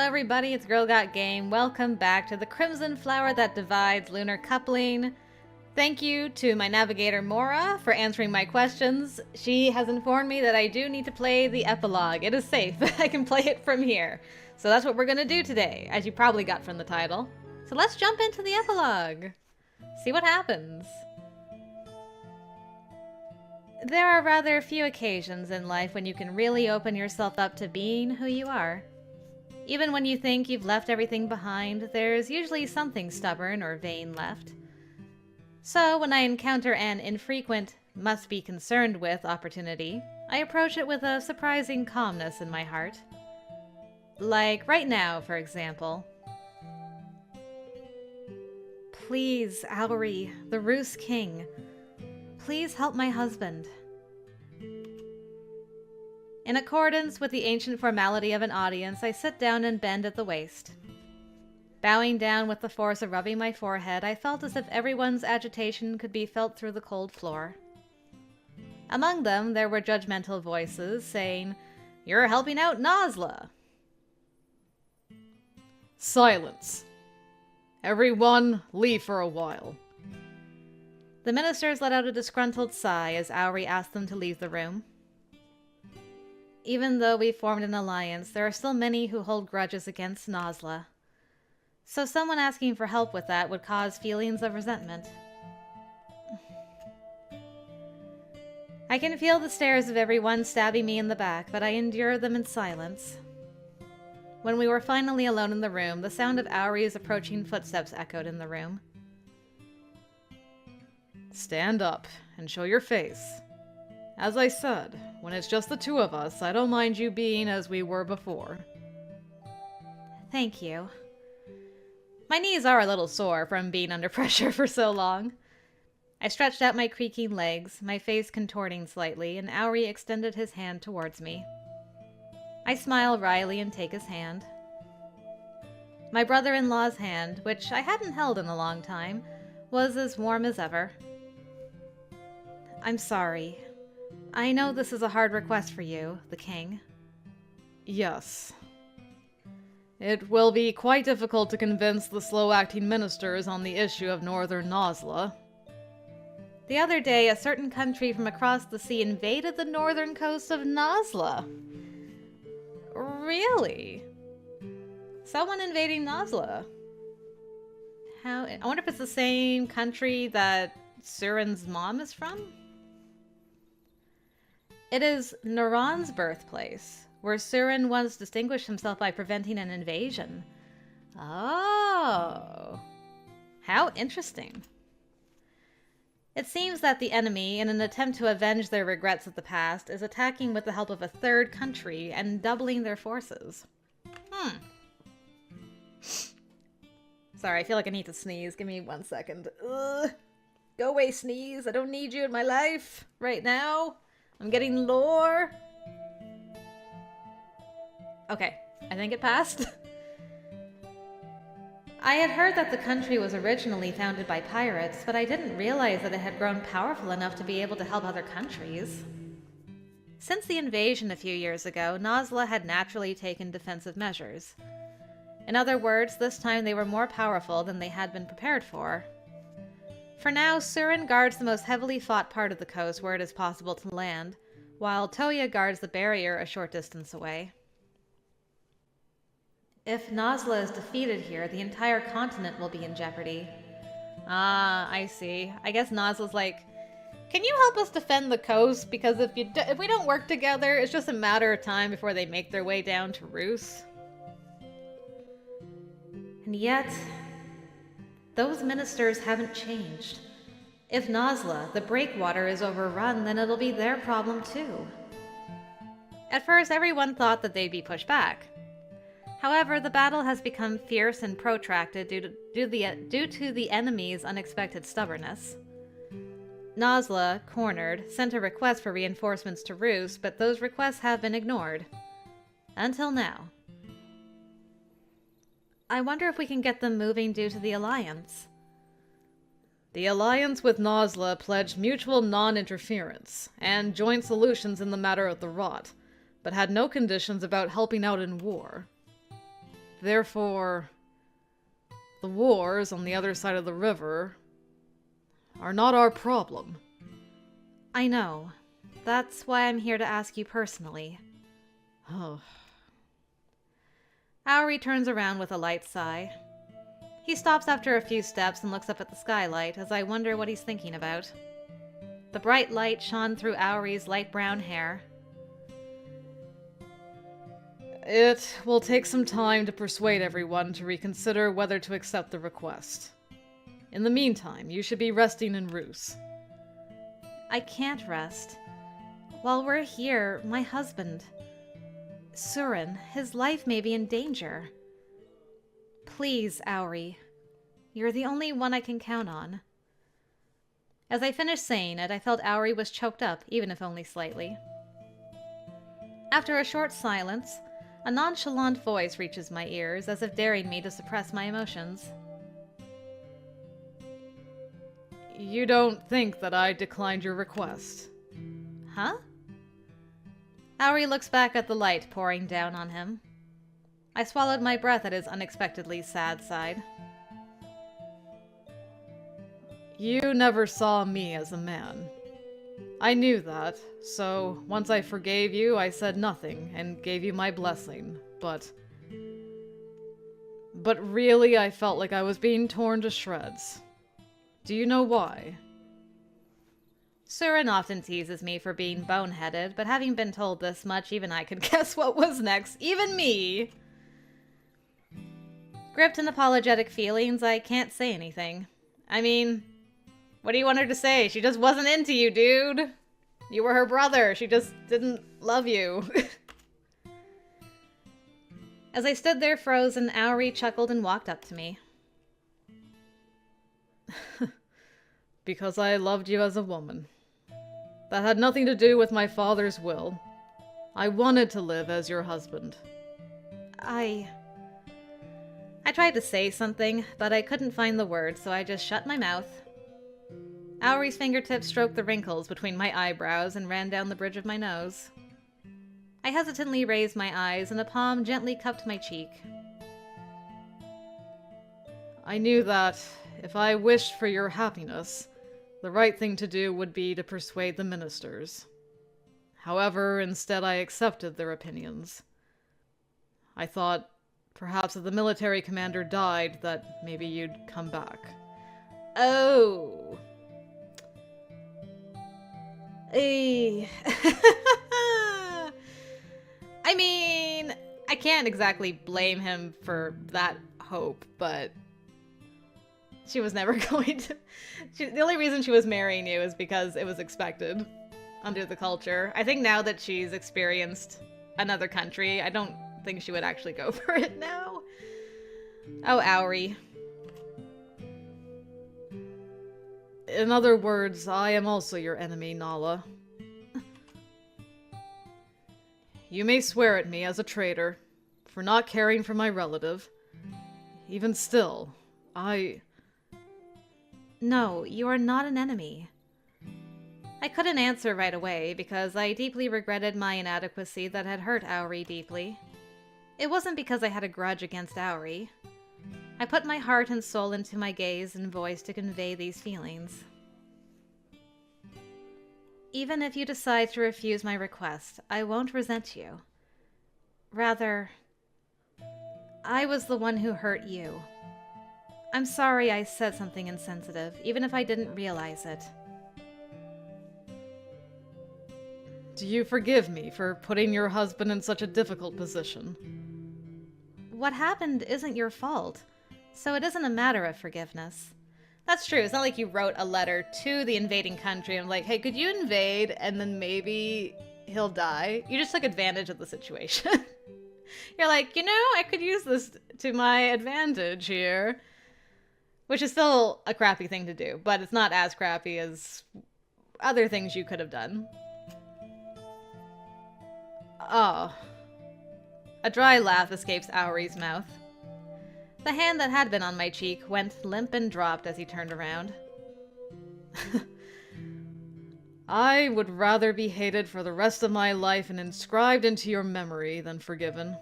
everybody, it's GirlGotGame. Welcome back to the Crimson Flower That Divides Lunar Coupling. Thank you to my navigator Mora for answering my questions. She has informed me that I do need to play the epilogue. It is safe. I can play it from here. So that's what we're gonna do today, as you probably got from the title. So let's jump into the epilogue. See what happens. There are rather few occasions in life when you can really open yourself up to being who you are. Even when you think you've left everything behind, there's usually something stubborn or vain left. So when I encounter an infrequent, must be concerned with opportunity, I approach it with a surprising calmness in my heart. Like right now, for example. Please, Auri, the Roos King, please help my husband. In accordance with the ancient formality of an audience, I sit down and bend at the waist. Bowing down with the force of rubbing my forehead, I felt as if everyone's agitation could be felt through the cold floor. Among them, there were judgmental voices saying, "You're helping out Nasla." Silence. Everyone, leave for a while. The ministers let out a disgruntled sigh as Auri asked them to leave the room. Even though we formed an alliance, there are still many who hold grudges against Nasla. So someone asking for help with that would cause feelings of resentment. I can feel the stares of everyone stabbing me in the back, but I endure them in silence. When we were finally alone in the room, the sound of Auri's approaching footsteps echoed in the room. Stand up and show your face. As I said, when it's just the two of us, I don't mind you being as we were before. Thank you. My knees are a little sore from being under pressure for so long. I stretched out my creaking legs, my face contorting slightly, and Auri extended his hand towards me. I smile wryly and take his hand. My brother-in-law's hand, which I hadn't held in a long time, was as warm as ever. I'm sorry. I know this is a hard request for you, the king. Yes. It will be quite difficult to convince the slow-acting ministers on the issue of northern Nasla. The other day, a certain country from across the sea invaded the northern coast of Nasla. Really? Someone invading Nasla? I wonder if it's the same country that Suren's mom is from? It is Naran's birthplace, where Suren once distinguished himself by preventing an invasion. Oh. How interesting. It seems that the enemy, in an attempt to avenge their regrets of the past, is attacking with the help of a third country and doubling their forces. Sorry, I feel like I need to sneeze. Give me 1 second. Ugh. Go away, sneeze. I don't need you in my life right now. I'm getting lore. Okay, I think it passed. I had heard that the country was originally founded by pirates, but I didn't realize that it had grown powerful enough to be able to help other countries. Since the invasion a few years ago, Nasla had naturally taken defensive measures. In other words, this time they were more powerful than they had been prepared for. For now, Suren guards the most heavily fought part of the coast where it is possible to land, while Toya guards the barrier a short distance away. If Nasla is defeated here, the entire continent will be in jeopardy. Ah, I see. I guess Nasla's like, can you help us defend the coast? Because if we don't work together, it's just a matter of time before they make their way down to Roos. And yet, those ministers haven't changed. If Nasla, the breakwater, is overrun, then it'll be their problem too. At first, everyone thought that they'd be pushed back. However, the battle has become fierce and protracted due to the enemy's unexpected stubbornness. Nasla, cornered, sent a request for reinforcements to Roos, but those requests have been ignored. Until now. I wonder if we can get them moving due to the alliance. The alliance with Nasla pledged mutual non-interference and joint solutions in the matter of the rot, but had no conditions about helping out in war. Therefore, the wars on the other side of the river are not our problem. I know. That's why I'm here to ask you personally. Oh. Auri turns around with a light sigh. He stops after a few steps and looks up at the skylight as I wonder what he's thinking about. The bright light shone through Auri's light brown hair. It will take some time to persuade everyone to reconsider whether to accept the request. In the meantime, you should be resting in Roos. I can't rest. While we're here, my husband, Suren, his life may be in danger. Please, Auri. You're the only one I can count on. As I finished saying it, I felt Auri was choked up, even if only slightly. After a short silence, a nonchalant voice reaches my ears, as if daring me to suppress my emotions. You don't think that I declined your request? Huh? Auri looks back at the light pouring down on him. I swallowed my breath at his unexpectedly sad side. You never saw me as a man. I knew that, so once I forgave you, I said nothing and gave you my blessing, but really I felt like I was being torn to shreds. Do you know why? Suren often teases me for being boneheaded, but having been told this much, even I could guess what was next. Even me! Gripped in apologetic feelings, I can't say anything. I mean, what do you want her to say? She just wasn't into you, dude. You were her brother. She just didn't love you. As I stood there frozen, Auri chuckled and walked up to me. Because I loved you as a woman. That had nothing to do with my father's will. I wanted to live as your husband. I tried to say something, but I couldn't find the words, so I just shut my mouth. Auri's fingertips stroked the wrinkles between my eyebrows and ran down the bridge of my nose. I hesitantly raised my eyes, and a palm gently cupped my cheek. I knew that, if I wished for your happiness, the right thing to do would be to persuade the ministers. However, instead I accepted their opinions. I thought, perhaps if the military commander died, that maybe you'd come back. Oh. I mean, I can't exactly blame him for that hope, but she was never going to... the only reason she was marrying you is because it was expected under the culture. I think now that she's experienced another country, I don't think she would actually go for it now. Oh, Auri. In other words, I am also your enemy, Naala. You may swear at me as a traitor for not caring for my relative. Even still, No, you are not an enemy. I couldn't answer right away because I deeply regretted my inadequacy that had hurt Auri deeply. It wasn't because I had a grudge against Auri. I put my heart and soul into my gaze and voice to convey these feelings. Even if you decide to refuse my request, I won't resent you. Rather, I was the one who hurt you. I'm sorry I said something insensitive, even if I didn't realize it. do you forgive me for putting your husband in such a difficult position? What happened isn't your fault, so it isn't a matter of forgiveness. That's true. It's not like you wrote a letter to the invading country and like, hey, could you invade and then maybe he'll die? You just took advantage of the situation. You're like, I could use this to my advantage here. Which is still a crappy thing to do, but it's not as crappy as other things you could have done. Oh. A dry laugh escapes Auri's mouth. The hand that had been on my cheek went limp and dropped as he turned around. I would rather be hated for the rest of my life and inscribed into your memory than forgiven.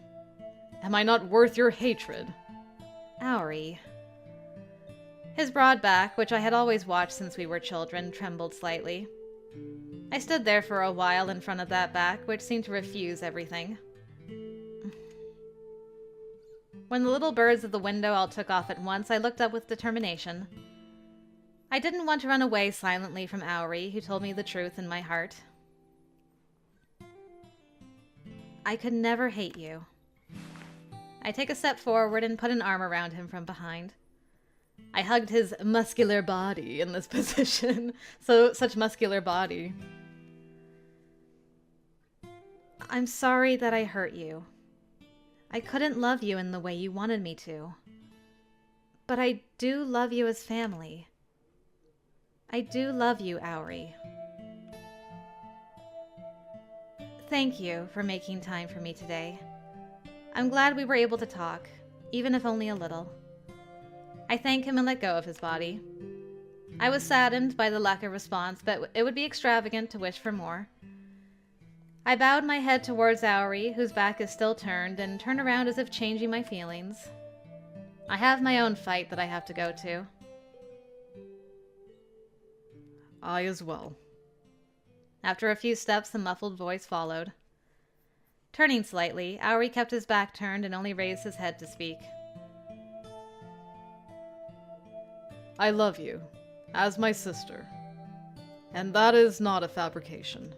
Am I not worth your hatred? Auri. His broad back, which I had always watched since we were children, trembled slightly. I stood there for a while in front of that back, which seemed to refuse everything. When the little birds of the window all took off at once, I looked up with determination. I didn't want to run away silently from Auri, who told me the truth in my heart. I could never hate you. I take a step forward and put an arm around him from behind. I hugged his muscular body in this position. Such muscular body. I'm sorry that I hurt you. I couldn't love you in the way you wanted me to. But I do love you as family. I do love you, Auri. Thank you for making time for me today. I'm glad we were able to talk, even if only a little. I thank him and let go of his body. I was saddened by the lack of response, but it would be extravagant to wish for more. I bowed my head towards Auri, whose back is still turned, and turned around as if changing my feelings. I have my own fight that I have to go to. I as well. After a few steps, a muffled voice followed. Turning slightly, Auri kept his back turned and only raised his head to speak. I love you, as my sister. And that is not a fabrication.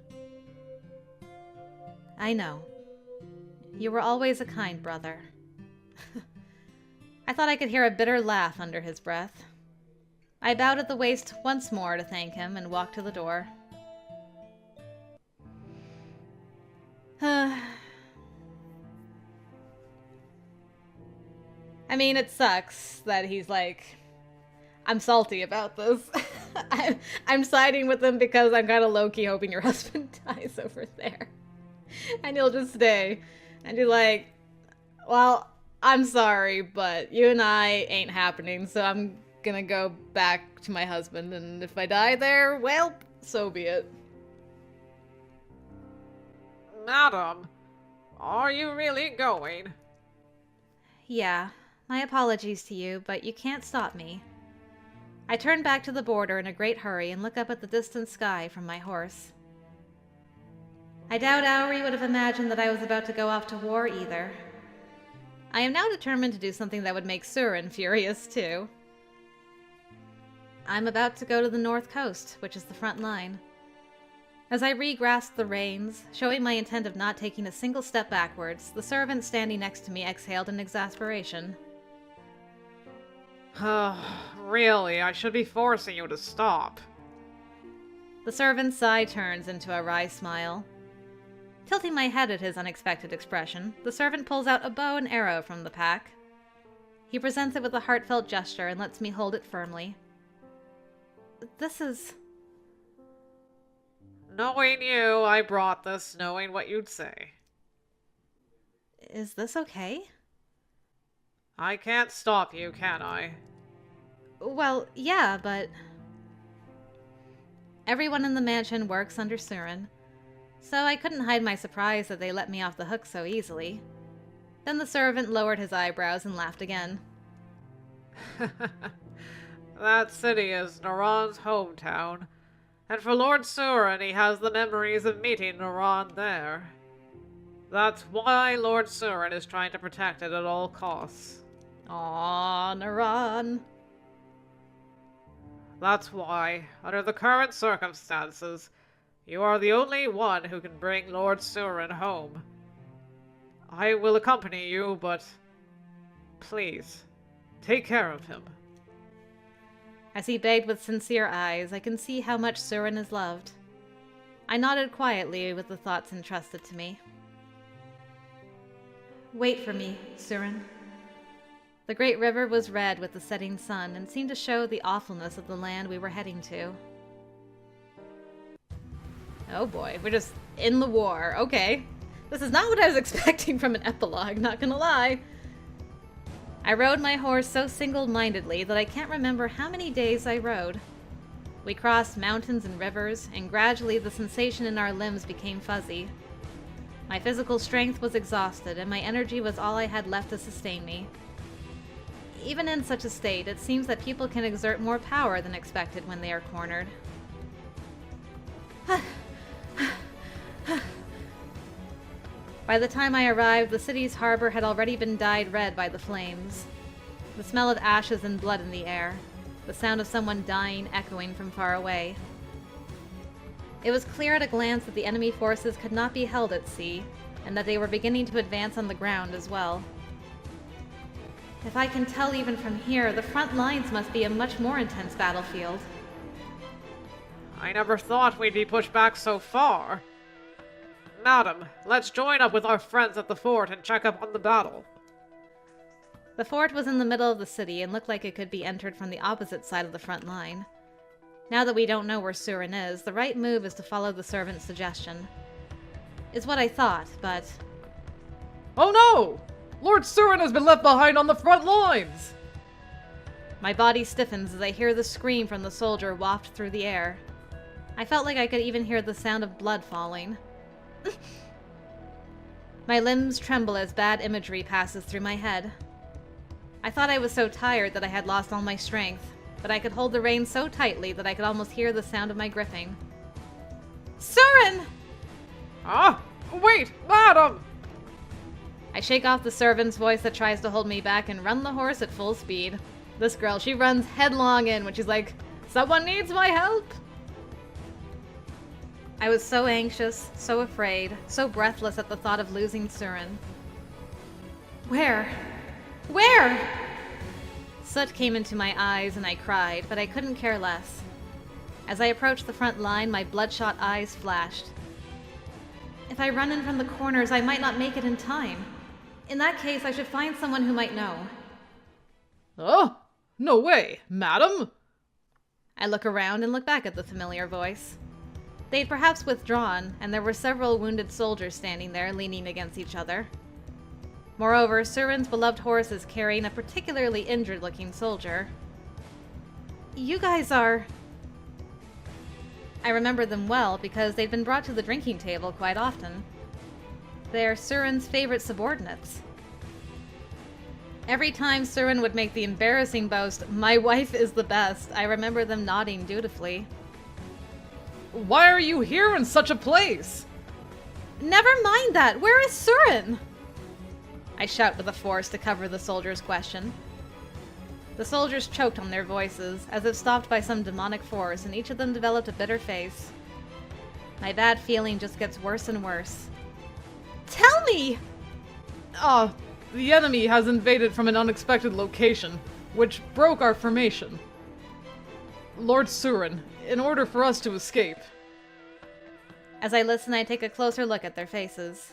I know. You were always a kind brother. I thought I could hear a bitter laugh under his breath. I bowed at the waist once more to thank him and walked to the door. I mean, it sucks that he's like, I'm salty about this. I'm siding with him because I'm kind of low-key hoping your husband dies over there. And you'll just stay. And you're like, well, I'm sorry, but you and I ain't happening, so I'm gonna go back to my husband, and if I die there, well, so be it. Madam, are you really going? Yeah, my apologies to you, but you can't stop me. I turn back to the border in a great hurry and look up at the distant sky from my horse. I doubt Auri would have imagined that I was about to go off to war either. I am now determined to do something that would make Suren furious too. I'm about to go to the north coast, which is the front line. As I re-grasped the reins, showing my intent of not taking a single step backwards, the servant standing next to me exhaled in exasperation. Really, I should be forcing you to stop. The servant's sigh turns into a wry smile. Tilting my head at his unexpected expression, the servant pulls out a bow and arrow from the pack. He presents it with a heartfelt gesture and lets me hold it firmly. This is... Knowing you, I brought this knowing what you'd say. Is this okay? I can't stop you, can I? Well, yeah, but... Everyone in the mansion works under Suren, so I couldn't hide my surprise that they let me off the hook so easily. Then the servant lowered his eyebrows and laughed again. That city is Naran's hometown, and for Lord Suren he has the memories of meeting Naran there. That's why Lord Suren is trying to protect it at all costs. Aww, Naran. That's why, under the current circumstances, you are the only one who can bring Lord Suren home. I will accompany you, but please, take care of him. As he begged with sincere eyes, I can see how much Suren is loved. I nodded quietly with the thoughts entrusted to me. Wait for me, Suren. The great river was red with the setting sun and seemed to show the awfulness of the land we were heading to. Oh boy, we're just in the war. Okay. This is not what I was expecting from an epilogue, not gonna lie. I rode my horse so single-mindedly that I can't remember how many days I rode. We crossed mountains and rivers, and gradually the sensation in our limbs became fuzzy. My physical strength was exhausted, and my energy was all I had left to sustain me. Even in such a state, it seems that people can exert more power than expected when they are cornered. By the time I arrived, the city's harbor had already been dyed red by the flames. The smell of ashes and blood in the air. The sound of someone dying echoing from far away. It was clear at a glance that the enemy forces could not be held at sea, and that they were beginning to advance on the ground as well. If I can tell even from here, the front lines must be a much more intense battlefield. I never thought we'd be pushed back so far. Madam, let's join up with our friends at the fort and check up on the battle. The fort was in the middle of the city and looked like it could be entered from the opposite side of the front line. Now that we don't know where Suren is, the right move is to follow the servant's suggestion. Is what I thought, but... Oh no! Lord Suren has been left behind on the front lines! My body stiffens as I hear the scream from the soldier waft through the air. I felt like I could even hear the sound of blood falling. My limbs tremble as bad imagery passes through my head. I thought I was so tired that I had lost all my strength, but I could hold the reins so tightly that I could almost hear the sound of my gripping. Suren! Ah! Wait, madam! I shake off the servant's voice that tries to hold me back and run the horse at full speed. This girl, she runs headlong in when she's like, "Someone needs my help!" I was so anxious, so afraid, so breathless at the thought of losing Suren. Where? Where? Soot came into my eyes and I cried, but I couldn't care less. As I approached the front line, my bloodshot eyes flashed. If I run in from the corners, I might not make it in time. In that case, I should find someone who might know. Oh, no way, madam! I look around and look back at the familiar voice. They'd perhaps withdrawn, and there were several wounded soldiers standing there, leaning against each other. Moreover, Suren's beloved horse is carrying a particularly injured-looking soldier. You guys are... I remember them well because they'd been brought to the drinking table quite often. They're Suren's favorite subordinates. Every time Suren would make the embarrassing boast, "My wife is the best," I remember them nodding dutifully. Why are you here in such a place? Never mind that! Where is Suren? I shout with a force to cover the soldier's question. The soldiers choked on their voices, as if stopped by some demonic force, and each of them developed a bitter face. My bad feeling just gets worse and worse. Tell me! The enemy has invaded from an unexpected location, which broke our formation. Lord Suren, in order for us to escape. As I listen, I take a closer look at their faces.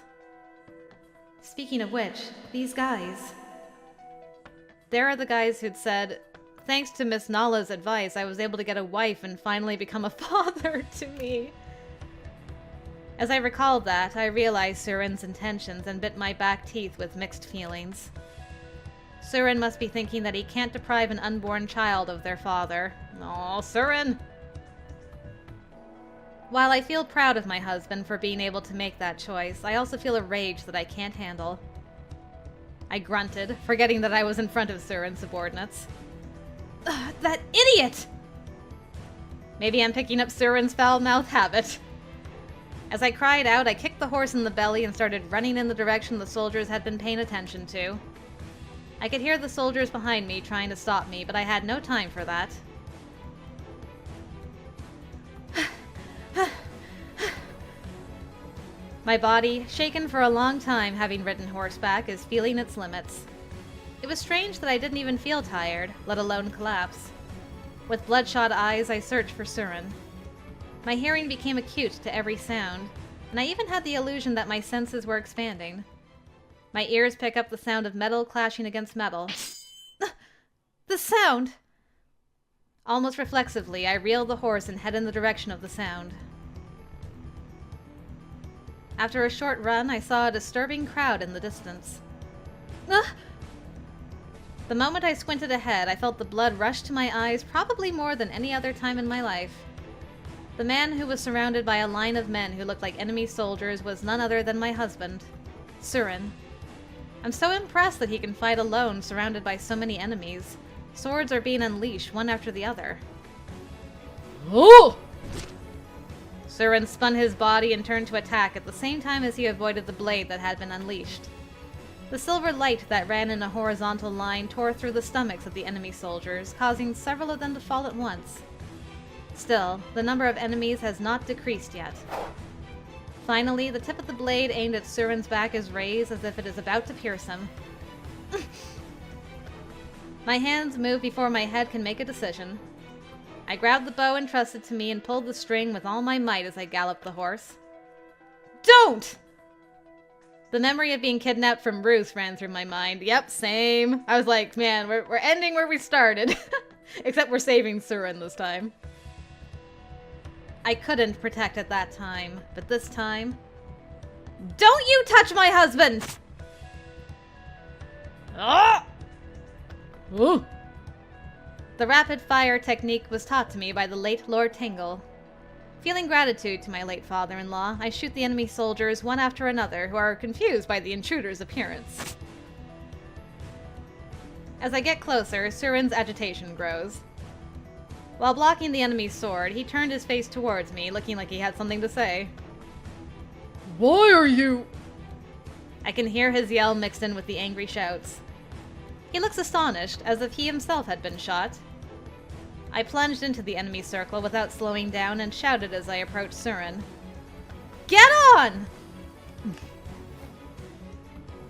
Speaking of which, these guys... There are the guys who'd said, "Thanks to Miss Naala's advice, I was able to get a wife and finally become a father to me." As I recalled that, I realized Suren's intentions and bit my back teeth with mixed feelings. Suren must be thinking that he can't deprive an unborn child of their father. Aw, Suren! While I feel proud of my husband for being able to make that choice, I also feel a rage that I can't handle. I grunted, forgetting that I was in front of Suren's subordinates. Ugh, that idiot! Maybe I'm picking up Suren's foul-mouthed habit. As I cried out, I kicked the horse in the belly and started running in the direction the soldiers had been paying attention to. I could hear the soldiers behind me trying to stop me, but I had no time for that. My body, shaken for a long time having ridden horseback, is feeling its limits. It was strange that I didn't even feel tired, let alone collapse. With bloodshot eyes, I searched for Suren. My hearing became acute to every sound, and I even had the illusion that my senses were expanding. My ears pick up the sound of metal clashing against metal. The sound! Almost reflexively, I reel the horse and head in the direction of the sound. After a short run, I saw a disturbing crowd in the distance. The moment I squinted ahead, I felt the blood rush to my eyes probably more than any other time in my life. The man who was surrounded by a line of men who looked like enemy soldiers was none other than my husband, Suren. I'm so impressed that he can fight alone, surrounded by so many enemies. Swords are being unleashed, one after the other. Oh! Suren spun his body and turned to attack at the same time as he avoided the blade that had been unleashed. The silver light that ran in a horizontal line tore through the stomachs of the enemy soldiers, causing several of them to fall at once. Still, the number of enemies has not decreased yet. Finally, the tip of the blade aimed at Suren's back is raised as if it is about to pierce him. My hands move before my head can make a decision. I grabbed the bow entrusted to me and pulled the string with all my might as I galloped the horse. Don't! The memory of being kidnapped from Ruth ran through my mind. Yep, same. I was like, man, we're ending where we started. Except we're saving Suren this time. I couldn't protect at that time, but this time... Don't you touch my husband! Ah! Oh! The rapid-fire technique was taught to me by the late Lord Tingle. Feeling gratitude to my late father-in-law, I shoot the enemy soldiers one after another who are confused by the intruder's appearance. As I get closer, Suren's agitation grows. While blocking the enemy's sword, he turned his face towards me, looking like he had something to say. Why are you... I can hear his yell mixed in with the angry shouts. He looks astonished, as if he himself had been shot. I plunged into the enemy circle without slowing down and shouted as I approached Suren. Get on!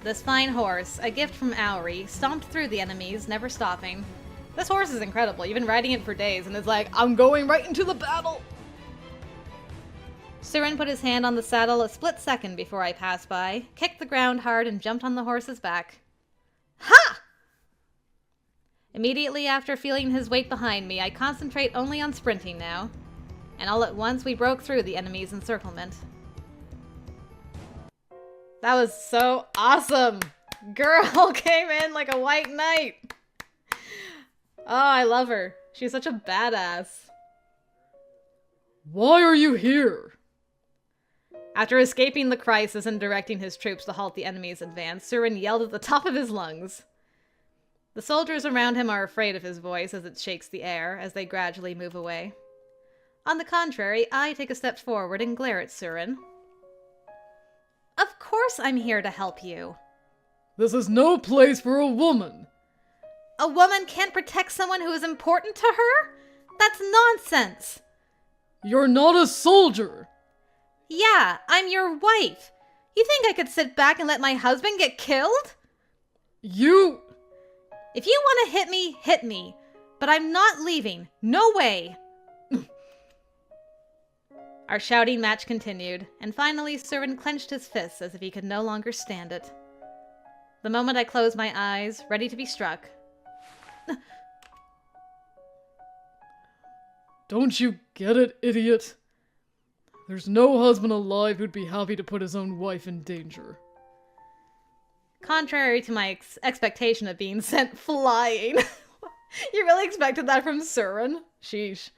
This fine horse, a gift from Auri, stomped through the enemies, never stopping. This horse is incredible. You've been riding it for days, and it's like, I'm going right into the battle! Suren put his hand on the saddle a split second before I passed by, kicked the ground hard, and jumped on the horse's back. Ha! Immediately after feeling his weight behind me, I concentrate only on sprinting now. And all at once, we broke through the enemy's encirclement. That was so awesome! Girl came in like a white knight! Oh, I love her. She's such a badass. Why are you here? After escaping the crisis and directing his troops to halt the enemy's advance, Suren yelled at the top of his lungs. The soldiers around him are afraid of his voice as it shakes the air as they gradually move away. On the contrary, I take a step forward and glare at Suren. Of course I'm here to help you. This is no place for a woman. A woman can't protect someone who is important to her? That's nonsense. You're not a soldier. Yeah, I'm your wife. You think I could sit back and let my husband get killed? You... If you want to hit me. But I'm not leaving. No way. Our shouting match continued, and finally Suren clenched his fists as if he could no longer stand it. The moment I closed my eyes, ready to be struck. Don't you get it, idiot? There's no husband alive who'd be happy to put his own wife in danger. Contrary to my expectation of being sent flying. You really expected that from Suren? Sheesh.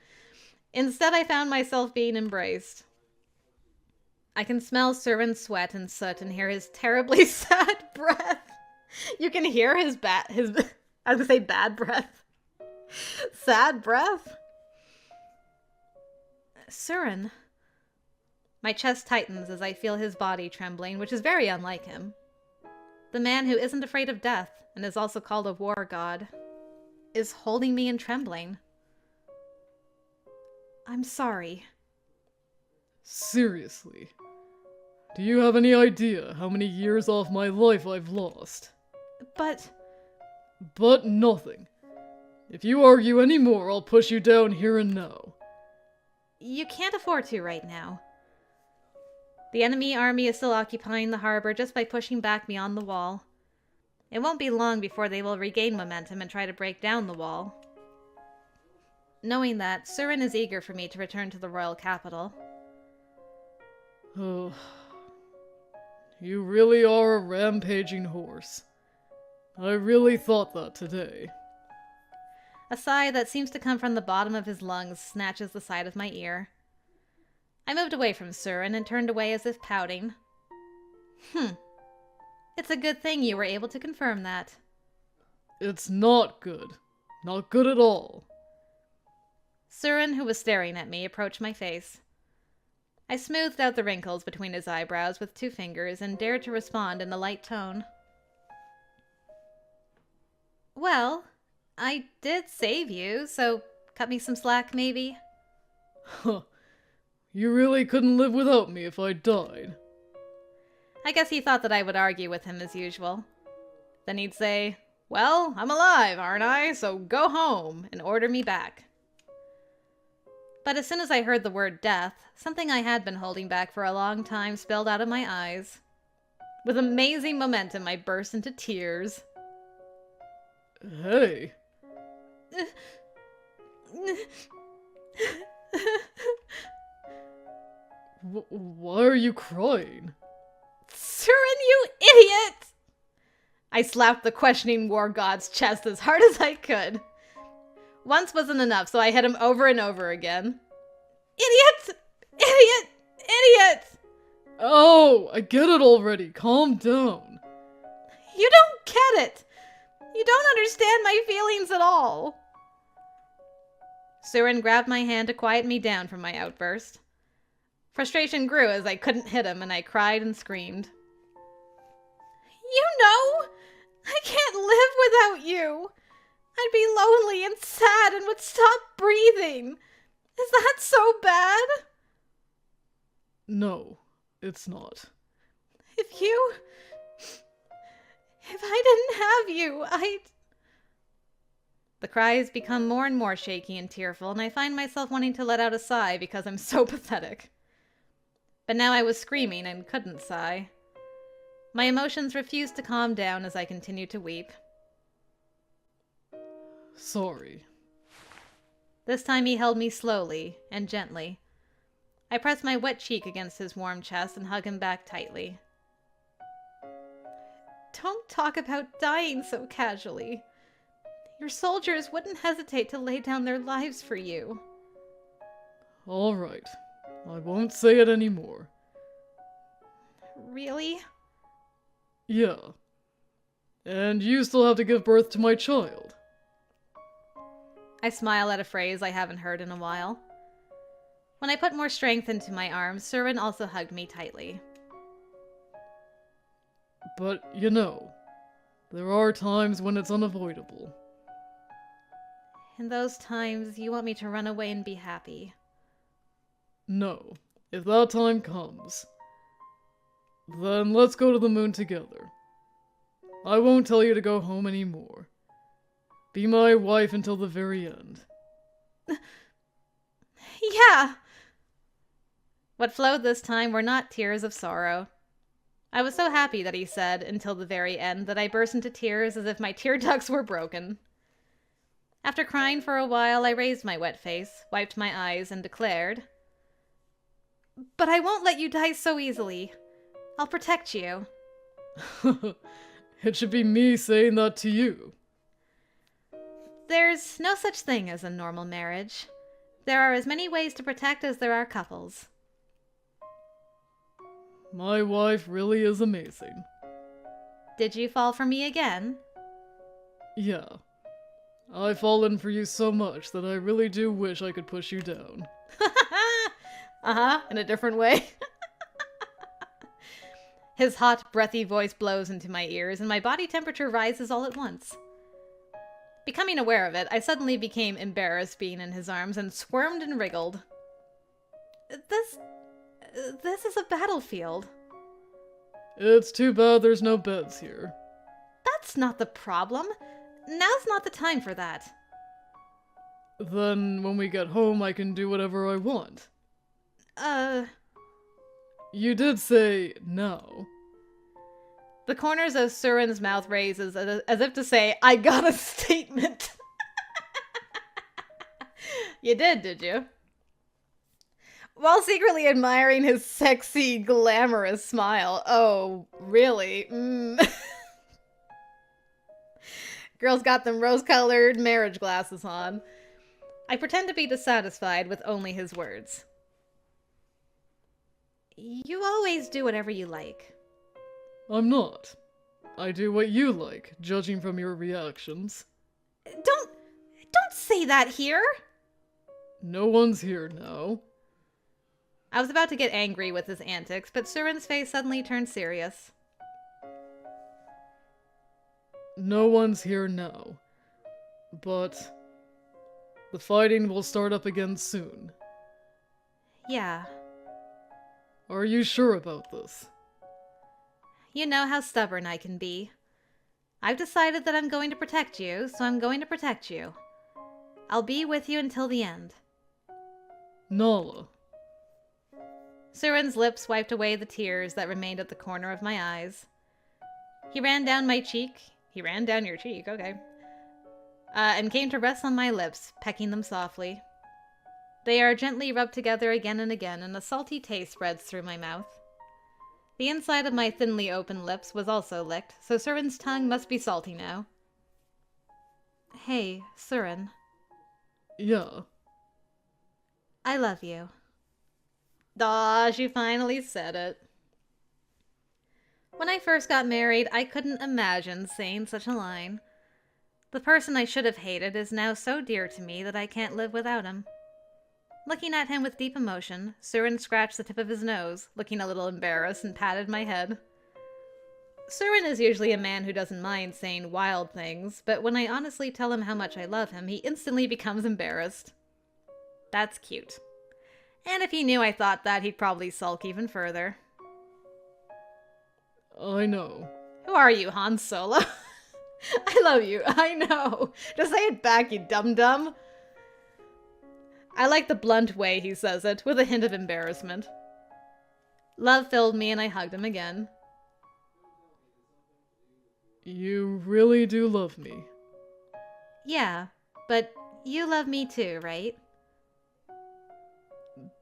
Instead, I found myself being embraced. I can smell Suren's sweat and soot and hear his terribly sad breath. You can hear I was gonna say bad breath. Sad breath? Suren. My chest tightens as I feel his body trembling, which is very unlike him. The man who isn't afraid of death, and is also called a war god, is holding me and trembling. I'm sorry. Seriously. Do you have any idea how many years off my life I've lost? But nothing. If you argue any more, I'll push you down here and now. you can't afford to right now. The enemy army is still occupying the harbor just by pushing back beyond the wall. It won't be long before they will regain momentum and try to break down the wall. Knowing that, Suren is eager for me to return to the royal capital. Oh, you really are a rampaging horse. I really thought that today. A sigh that seems to come from the bottom of his lungs snatches the side of my ear. I moved away from Suren and turned away as if pouting. It's a good thing you were able to confirm that. It's not good. Not good at all. Suren, who was staring at me, approached my face. I smoothed out the wrinkles between his eyebrows with 2 fingers and dared to respond in a light tone. Well, I did save you, so cut me some slack, maybe? Huh. You really couldn't live without me if I died. I guess he thought that I would argue with him as usual. Then he'd say, "Well, I'm alive, aren't I? So go home," and order me back. But as soon as I heard the word death, something I had been holding back for a long time spilled out of my eyes. With amazing momentum, I burst into tears. Hey. Why are you crying? Suren, you idiot! I slapped the questioning war god's chest as hard as I could. Once wasn't enough, so I hit him over and over again. Idiot! Idiot! Idiot! Oh, I get it already. Calm down. You don't get it! You don't understand my feelings at all! Suren grabbed my hand to quiet me down from my outburst. Frustration grew as I couldn't hit him, and I cried and screamed. You know, I can't live without you. I'd be lonely and sad and would stop breathing. Is that so bad? No, it's not. If I didn't have you, I'd... The cries become more and more shaky and tearful, and I find myself wanting to let out a sigh because I'm so pathetic. But now I was screaming and couldn't sigh. My emotions refused to calm down as I continued to weep. Sorry. This time he held me slowly and gently. I pressed my wet cheek against his warm chest and hugged him back tightly. Don't talk about dying so casually. Your soldiers wouldn't hesitate to lay down their lives for you. All right. I won't say it anymore. Really? Yeah. And you still have to give birth to my child. I smile at a phrase I haven't heard in a while. When I put more strength into my arms, Suren also hugged me tightly. But, you know, there are times when it's unavoidable. In those times, you want me to run away and be happy. No. If that time comes, then let's go to the moon together. I won't tell you to go home anymore. Be my wife until the very end. Yeah! What flowed this time were not tears of sorrow. I was so happy that he said, until the very end, that I burst into tears as if my tear ducts were broken. After crying for a while, I raised my wet face, wiped my eyes, and declared, "But I won't let you die so easily. I'll protect you." It should be me saying that to you. There's no such thing as a normal marriage. There are as many ways to protect as there are couples. My wife really is amazing. Did you fall for me again? Yeah. I've fallen for you so much that I really do wish I could push you down. In a different way. His hot, breathy voice blows into my ears, and my body temperature rises all at once. Becoming aware of it, I suddenly became embarrassed being in his arms and squirmed and wriggled. This is a battlefield. It's too bad there's no beds here. That's not the problem. Now's not the time for that. Then when we get home, I can do whatever I want. You did say no. The corners of Suren's mouth raises as if to say, I got a statement. You did you? While secretly admiring his sexy, glamorous smile. Oh, really? Girl's got them rose-colored marriage glasses on. I pretend to be dissatisfied with only his words. You always do whatever you like. I'm not. I do what you like, judging from your reactions. Don't say that here! No one's here now. I was about to get angry with his antics, but Suren's face suddenly turned serious. No one's here now. But the fighting will start up again soon. Yeah. Are you sure about this? You know how stubborn I can be. I've decided that I'm going to protect you, so I'm going to protect you. I'll be with you until the end. Naala. Suren's lips wiped away the tears that remained at the corner of my eyes. He ran down my cheek. He ran down your cheek, okay. And came to rest on my lips, pecking them softly. They are gently rubbed together again and again, and a salty taste spreads through my mouth. The inside of my thinly open lips was also licked, so Suren's tongue must be salty now. Hey, Suren. Yeah. I love you. Aw, she finally said it. When I first got married, I couldn't imagine saying such a line. The person I should have hated is now so dear to me that I can't live without him. Looking at him with deep emotion, Suren scratched the tip of his nose, looking a little embarrassed, and patted my head. Suren is usually a man who doesn't mind saying wild things, but when I honestly tell him how much I love him, he instantly becomes embarrassed. That's cute. And if he knew I thought that, he'd probably sulk even further. I know. Who are you, Han Solo? I love you, I know. Just say it back, you dum-dum. I like the blunt way he says it, with a hint of embarrassment. Love filled me and I hugged him again. You really do love me. Yeah, but you love me too, right?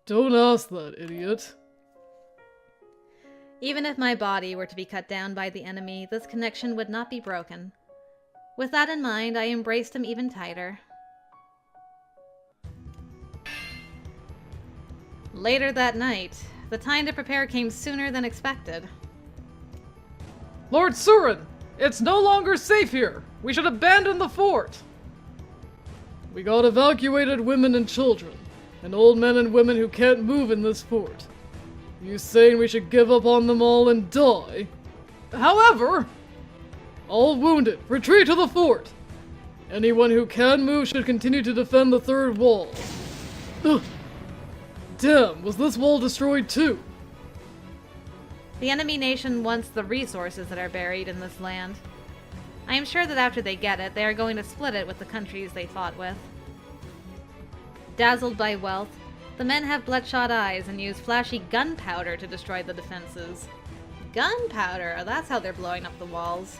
Don't ask that, idiot. Even if my body were to be cut down by the enemy, this connection would not be broken. With that in mind, I embraced him even tighter. Later that night, the time to prepare came sooner than expected. Lord Suren! It's no longer safe here! We should abandon the fort! We got evacuated women and children, and old men and women who can't move in this fort. You saying we should give up on them all and die? However, all wounded, retreat to the fort! Anyone who can move should continue to defend the third wall. Ugh. Damn, was this wall destroyed too? The enemy nation wants the resources that are buried in this land. I am sure that after they get it, they are going to split it with the countries they fought with. Dazzled by wealth, the men have bloodshot eyes and use flashy gunpowder to destroy the defenses. Gunpowder! That's how they're blowing up the walls.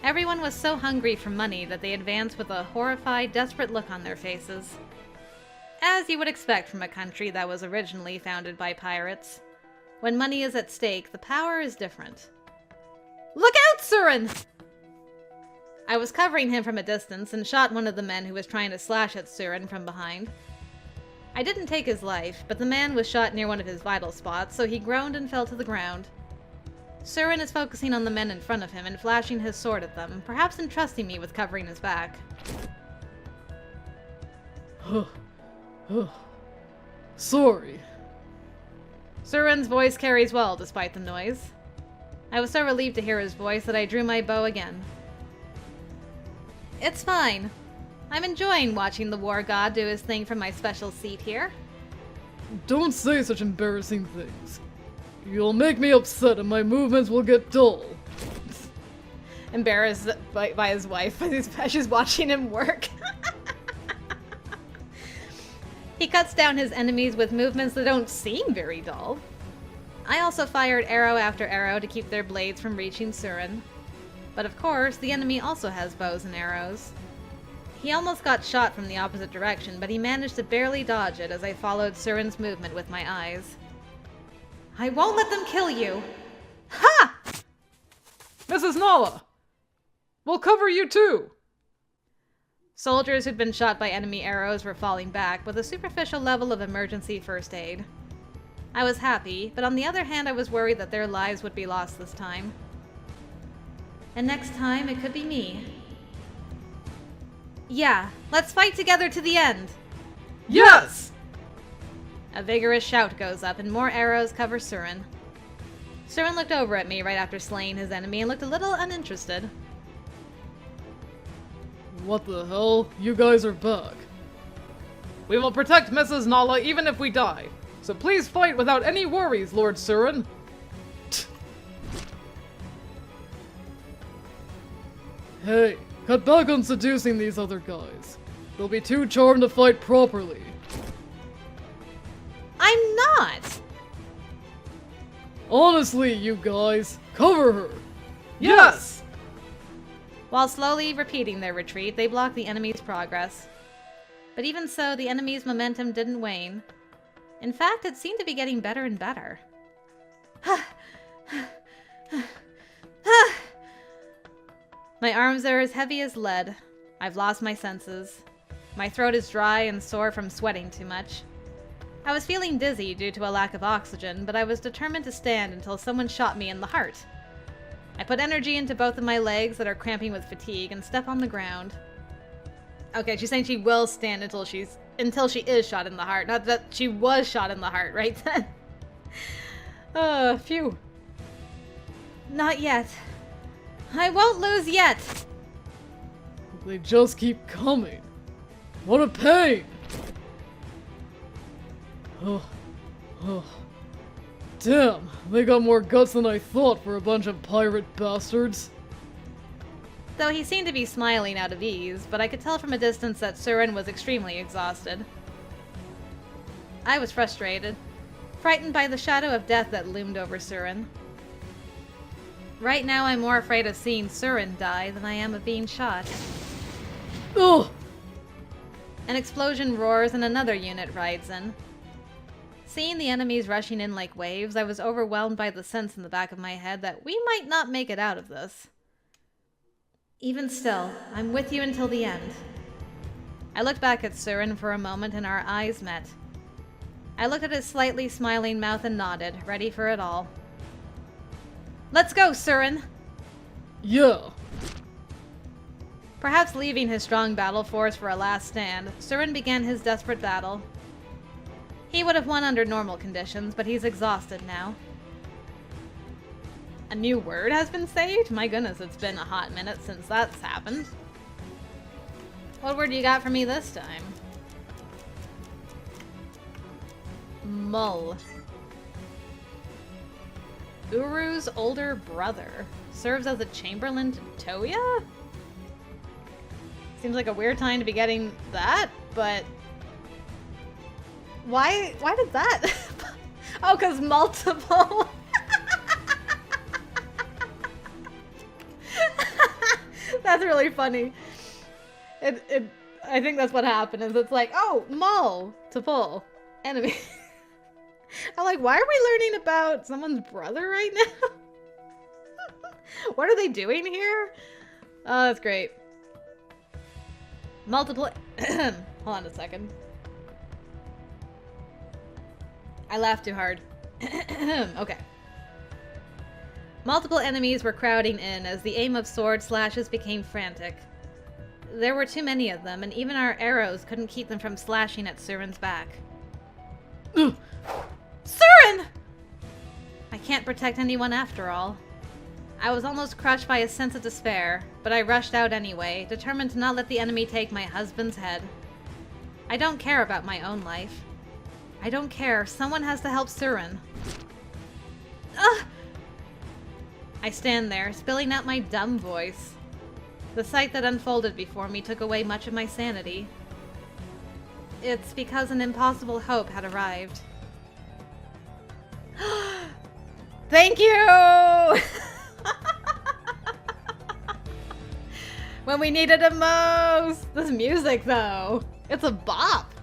Everyone was so hungry for money that they advanced with a horrified, desperate look on their faces. As you would expect from a country that was originally founded by pirates. When money is at stake, the power is different. Look out, Suren! I was covering him from a distance and shot one of the men who was trying to slash at Suren from behind. I didn't take his life, but the man was shot near one of his vital spots, so he groaned and fell to the ground. Suren is focusing on the men in front of him and flashing his sword at them, perhaps entrusting me with covering his back. Sorry. Suren's voice carries well despite the noise. I was so relieved to hear his voice that I drew my bow again. It's fine. I'm enjoying watching the war god do his thing from my special seat here. Don't say such embarrassing things. You'll make me upset and my movements will get dull. Embarrassed by his wife as she's watching him work. He cuts down his enemies with movements that don't seem very dull. I also fired arrow after arrow to keep their blades from reaching Suren. But of course, the enemy also has bows and arrows. He almost got shot from the opposite direction, but he managed to barely dodge it as I followed Suren's movement with my eyes. I won't let them kill you! Ha! Mrs. Naala! We'll cover you too! Soldiers who'd been shot by enemy arrows were falling back with a superficial level of emergency first aid. I was happy, but on the other hand I was worried that their lives would be lost this time. And next time it could be me. Yeah, let's fight together to the end! Yes! A vigorous shout goes up and more arrows cover Suren. Suren looked over at me right after slaying his enemy and looked a little uninterested. What the hell? You guys are back. We will protect Mrs. Naala even if we die. So please fight without any worries, Lord Suren. Hey, cut back on seducing these other guys. They'll be too charmed to fight properly. I'm not! Honestly, you guys, cover her. Yes! While slowly repeating their retreat, they blocked the enemy's progress. But even so, the enemy's momentum didn't wane. In fact, it seemed to be getting better and better. My arms are as heavy as lead. I've lost my senses. My throat is dry and sore from sweating too much. I was feeling dizzy due to a lack of oxygen, but I was determined to stand until someone shot me in the heart. I put energy into both of my legs that are cramping with fatigue and step on the ground. Okay, she's saying she will stand until she is shot in the heart. Not that she was shot in the heart right then. Phew. Not yet. I won't lose yet. They just keep coming. What a pain! Oh. Damn, they got more guts than I thought for a bunch of pirate bastards. Though he seemed to be smiling out of ease, but I could tell from a distance that Suren was extremely exhausted. I was frustrated, frightened by the shadow of death that loomed over Suren. Right now I'm more afraid of seeing Suren die than I am of being shot. Ugh! An explosion roars and another unit rides in. Seeing the enemies rushing in like waves, I was overwhelmed by the sense in the back of my head that we might not make it out of this. Even still, I'm with you until the end. I looked back at Suren for a moment and our eyes met. I looked at his slightly smiling mouth and nodded, ready for it all. Let's go, Suren! Yeah. Perhaps leaving his strong battle force for a last stand, Suren began his desperate battle. He would have won under normal conditions, but he's exhausted now. A new word has been saved? My goodness, it's been a hot minute since that's happened. What word you got for me this time? Mull. Uru's older brother. Serves as a chamberlain to Toya? Seems like a weird time to be getting that, but... Why did that? Oh, because multiple. That's really funny. I think that's what happened, is it's like, oh, mull to pull. Enemy. I'm like, why are we learning about someone's brother right now? What are they doing here? Oh, that's great. Multiple. Hold on a second. I laughed too hard. Okay. Multiple enemies were crowding in as the aim of sword slashes became frantic. There were too many of them, and even our arrows couldn't keep them from slashing at Suren's back. Suren! I can't protect anyone after all. I was almost crushed by a sense of despair, but I rushed out anyway, determined to not let the enemy take my husband's head. I don't care about my own life. I don't care. Someone has to help Suren. Ugh! I stand there, spilling out my dumb voice. The sight that unfolded before me took away much of my sanity. It's because an impossible hope had arrived. Thank you! When we needed it most! This music, though. It's a bop.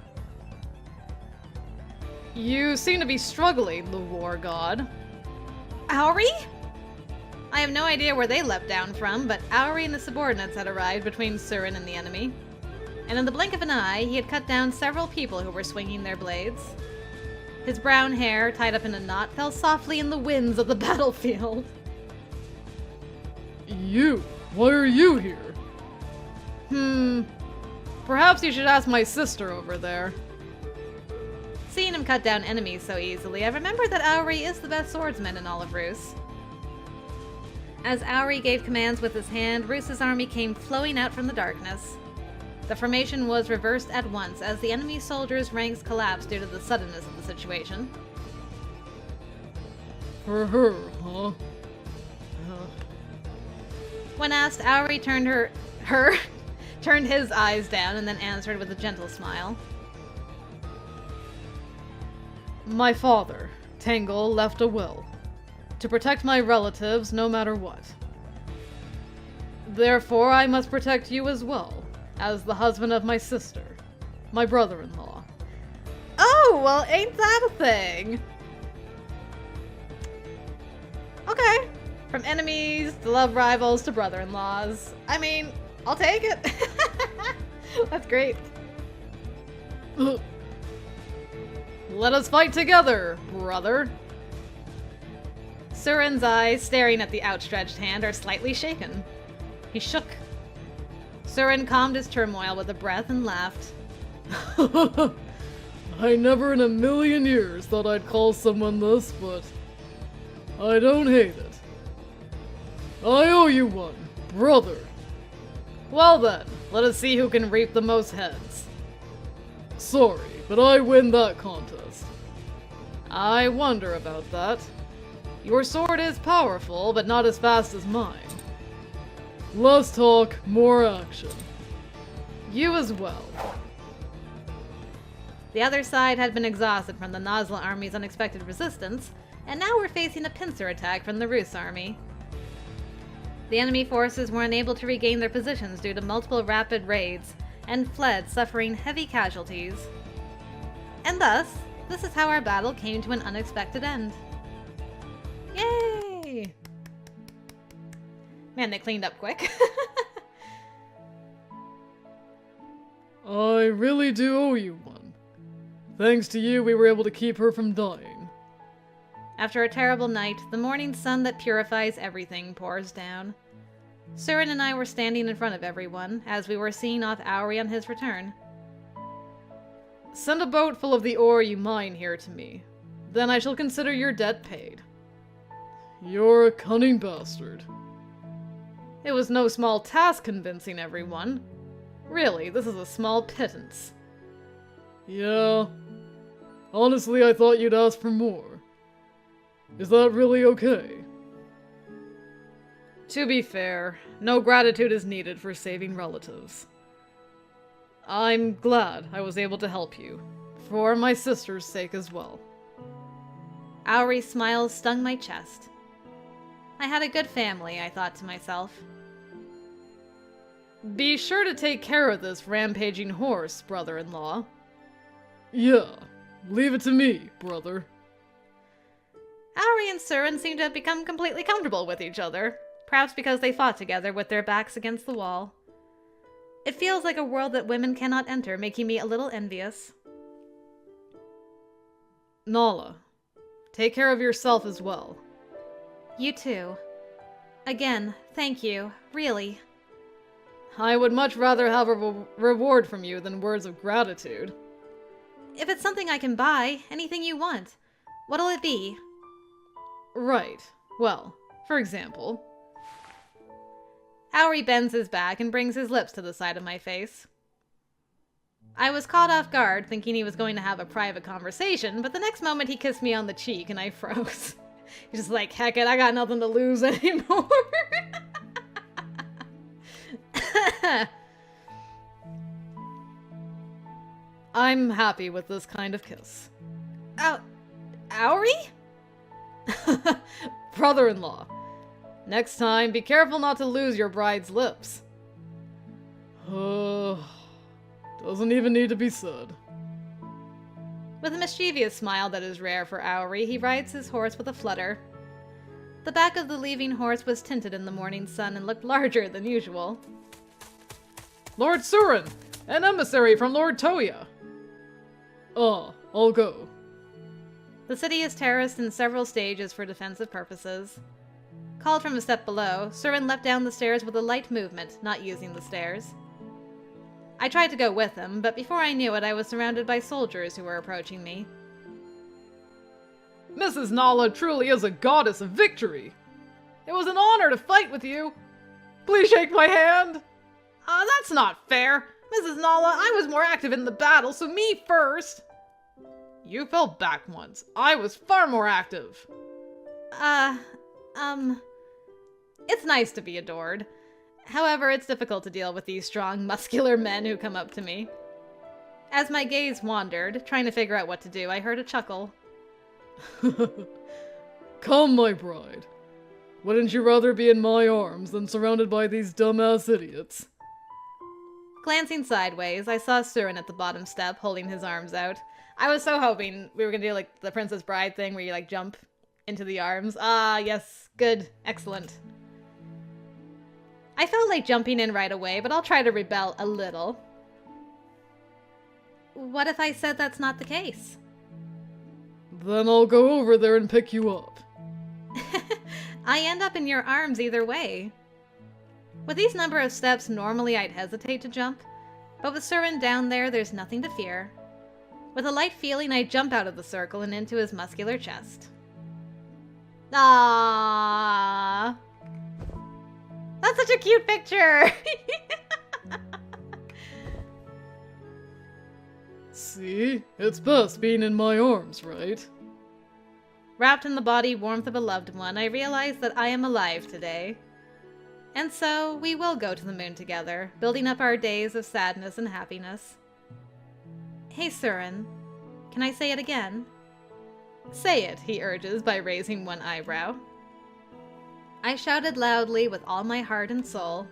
You seem to be struggling, the war god. Auri? I have no idea where they leapt down from, but Auri and the subordinates had arrived between Suren and the enemy. And in the blink of an eye, he had cut down several people who were swinging their blades. His brown hair, tied up in a knot, fell softly in the winds of the battlefield. You? Why are you here? Perhaps you should ask my sister over there. Seeing him cut down enemies so easily, I remembered that Auri is the best swordsman in all of Rus. As Auri gave commands with his hand, Rus's army came flowing out from the darkness. The formation was reversed at once as the enemy soldiers' ranks collapsed due to the suddenness of the situation. For her, huh? When asked, Auri turned turned his eyes down and then answered with a gentle smile. My father, Tangle, left a will. To protect my relatives no matter what. Therefore, I must protect you as well, as the husband of my sister, my brother-in-law. Oh, well, ain't that a thing? Okay. From enemies to love rivals to brother-in-laws. I mean, I'll take it. That's great. Let us fight together, brother. Suren's eyes, staring at the outstretched hand, are slightly shaken. He shook. Suren calmed his turmoil with a breath and laughed. I never in a million years thought I'd call someone this, but I don't hate it. I owe you one, brother. Well then, let us see who can reap the most heads. Sorry, but I win that contest. I wonder about that. Your sword is powerful, but not as fast as mine. Less talk, more action. You as well. The other side had been exhausted from the Nasla army's unexpected resistance, and now were facing a pincer attack from the Rus army. The enemy forces were unable to regain their positions due to multiple rapid raids, and fled, suffering heavy casualties. And thus, this is how our battle came to an unexpected end. Yay! Man, they cleaned up quick. I really do owe you one. Thanks to you, we were able to keep her from dying. After a terrible night, the morning sun that purifies everything pours down. Suren and I were standing in front of everyone, as we were seeing off Auri on his return. Send a boat full of the ore you mine here to me. Then I shall consider your debt paid. You're a cunning bastard. It was no small task convincing everyone. Really, this is a small pittance. Yeah. Honestly, I thought you'd ask for more. Is that really okay? To be fair, no gratitude is needed for saving relatives. I'm glad I was able to help you, for my sister's sake as well. Auri's smile stung my chest. I had a good family, I thought to myself. Be sure to take care of this rampaging horse, brother-in-law. Yeah, leave it to me, brother. Auri and Suren seem to have become completely comfortable with each other, perhaps because they fought together with their backs against the wall. It feels like a world that women cannot enter, making me a little envious. Naala, take care of yourself as well. You too. Again, thank you, really. I would much rather have a reward from you than words of gratitude. If it's something I can buy, anything you want, what'll it be? Right. Well, for example... Auri bends his back and brings his lips to the side of my face. I was caught off guard, thinking he was going to have a private conversation, but the next moment he kissed me on the cheek and I froze. He's just like, heck it, I got nothing to lose anymore. I'm happy with this kind of kiss. Auri? Brother-in-law. Next time, be careful not to lose your bride's lips. Doesn't even need to be said. With a mischievous smile that is rare for Auri, he rides his horse with a flutter. The back of the leaving horse was tinted in the morning sun and looked larger than usual. Lord Suren! An emissary from Lord Toya! I'll go. The city is terraced in several stages for defensive purposes. Called from a step below, Suren leapt down the stairs with a light movement, not using the stairs. I tried to go with him, but before I knew it, I was surrounded by soldiers who were approaching me. Mrs. Naala truly is a goddess of victory. It was an honor to fight with you. Please shake my hand. That's not fair. Mrs. Naala, I was more active in the battle, so me first. You fell back once. I was far more active. It's nice to be adored. However, it's difficult to deal with these strong, muscular men who come up to me. As my gaze wandered, trying to figure out what to do, I heard a chuckle. Come, my bride. Wouldn't you rather be in my arms than surrounded by these dumbass idiots? Glancing sideways, I saw Suren at the bottom step, holding his arms out. I was so hoping we were gonna do like the Princess Bride thing where you like jump into the arms. Ah, yes. Good. Excellent. I felt like jumping in right away, but I'll try to rebel a little. What if I said that's not the case? Then I'll go over there and pick you up. I end up in your arms either way. With these number of steps, normally I'd hesitate to jump, but with Suren down there, there's nothing to fear. With a light feeling, I jump out of the circle and into his muscular chest. Ah, that's such a cute picture! See? It's best being in my arms, right? Wrapped in the body warmth of a loved one, I realize that I am alive today. And so, we will go to the moon together, building up our days of sadness and happiness. Hey, Suren, can I say it again? Say it, he urges by raising one eyebrow. I shouted loudly with all my heart and soul.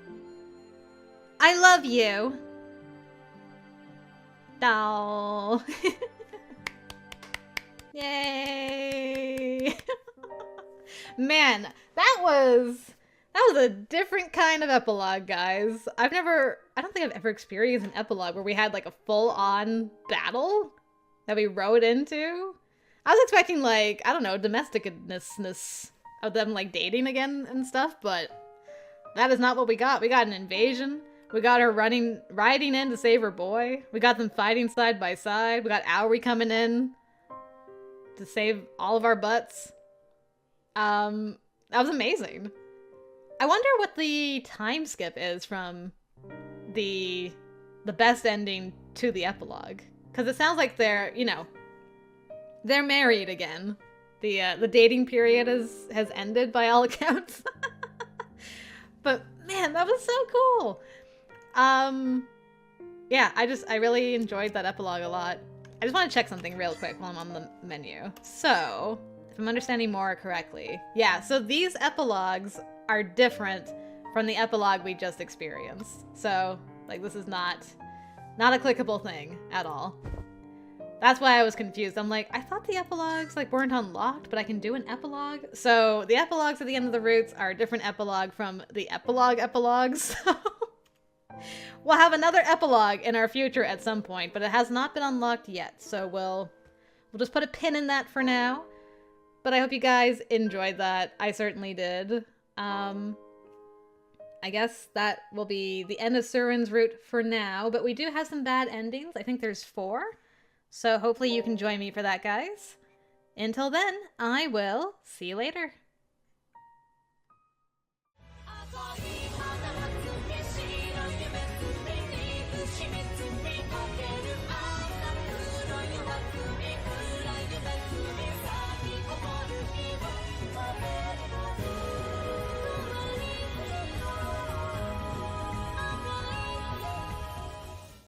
I love you! Oh. Yay! Man, that was a different kind of epilogue, guys. I don't think I've ever experienced an epilogue where we had like a full-on battle that we rode into. I was expecting like, I don't know, domesticness of them like dating again and stuff, but that is not what we got. We got an invasion. We got her riding in to save her boy. We got them fighting side by side. We got Auri coming in to save all of our butts. That was amazing. I wonder what the time skip is from the best ending to the epilogue. Because it sounds like they're married again. The dating period has ended by all accounts. But man, that was so cool. Yeah, I really enjoyed that epilogue a lot. I just want to check something real quick while I'm on the menu. So, if I'm understanding more correctly. Yeah, so these epilogues are different from the epilogue we just experienced. So, like, this is not a clickable thing at all. That's why I was confused. I'm like, I thought the epilogues like weren't unlocked, but I can do an epilogue. So the epilogues at the end of the routes are a different epilogue from the epilogues. So we'll have another epilogue in our future at some point, but it has not been unlocked yet. So we'll just put a pin in that for now. But I hope you guys enjoyed that. I certainly did. I guess that will be the end of Suren's route for now, but we do have some bad endings. I think there's 4. So hopefully you can join me for that, guys. Until then, I will see you later.